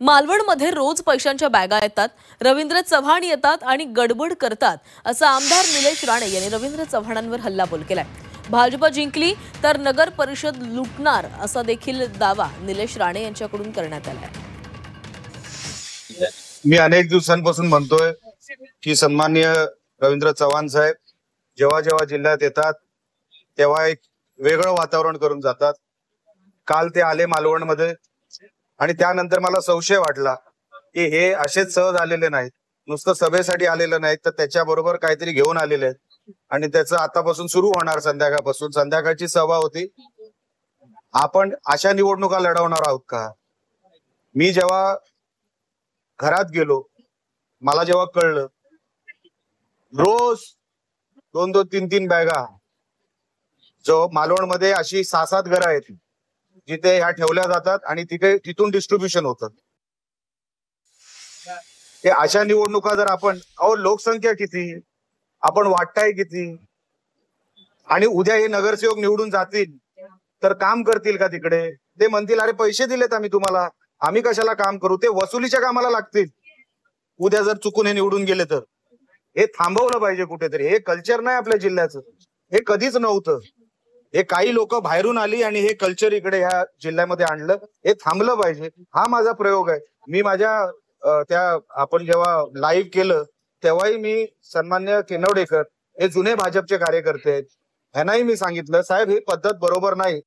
मालवणमध्ये रोज पैशांच्या बॅगा येतात, रवींद्र चव्हाण येतात आणि गडबड करतात असं आमदार निलेश राणे यांनी रवींद्र चव्हाणांवर हल्लाबोल केलाय। भाजप जिंकली तर नगर परिषद लुटणार असा देखील दावा निलेश राणे यांच्याकडून करण्यात आलाय। मी अनेक दिवसांपासून म्हणतोय की सन्माननीय रवींद्र चव्हाण साहेब जेव्हा जेव्हा जिल्ह्यात येतात तेव्हा एक वेगळं वातावरण करून जातात। काल ते आले मालवणमध्ये आणि त्यानंतर मला संशय वाटला की हे असेच सहज आलेले नाहीत, नुसतं सभेसाठी आलेले नाहीत, तर त्याच्याबरोबर काहीतरी घेऊन आलेले आहेत आणि त्याचं आतापासून सुरू होणार। संध्याकाळपासून संध्याकाळची सभा होती। आपण अशा निवडणुका लढवणार आहोत का? मी जेव्हा घरात गेलो, मला जेव्हा कळलं रोज 2-2, 3-3 बॅगा, जो मालवणमध्ये अशी 6-7 घरं आहेत जिथे ह्या ठेवल्या जातात आणि तिथून डिस्ट्रीब्युशन होतं। ते अशा निवडणुका जर आपण लोकसंख्या किती, आपण वाटताय किती, आणि उद्या हे नगरसेवक निवडून जातील तर काम करतील का? तिकडे ते म्हणतील अरे पैसे दिलेत आम्ही तुम्हाला, आम्ही कशाला काम करू? ते वसुलीच्या कामाला लागतील उद्या जर चुकून हे निवडून गेले तर। हे थांबवलं पाहिजे कुठेतरी। हे कल्चर नाही आपल्या जिल्ह्याचं, हे कधीच नव्हतं। हे काही लोक बाहेरून आली आणि हे कल्चर इकडे ह्या जिल्ह्यामध्ये आणलं, हे थांबलं पाहिजे। हा माझा प्रयोग आहे। मी माझ्या त्या आपण जेव्हा लाईव्ह केलं तेव्हाही मी सन्मान्य केनवडेकर हे जुने भाजपचे कार्यकर्ते आहेत, ह्यांनाही मी सांगितलं साहेब ही पद्धत बरोबर नाही,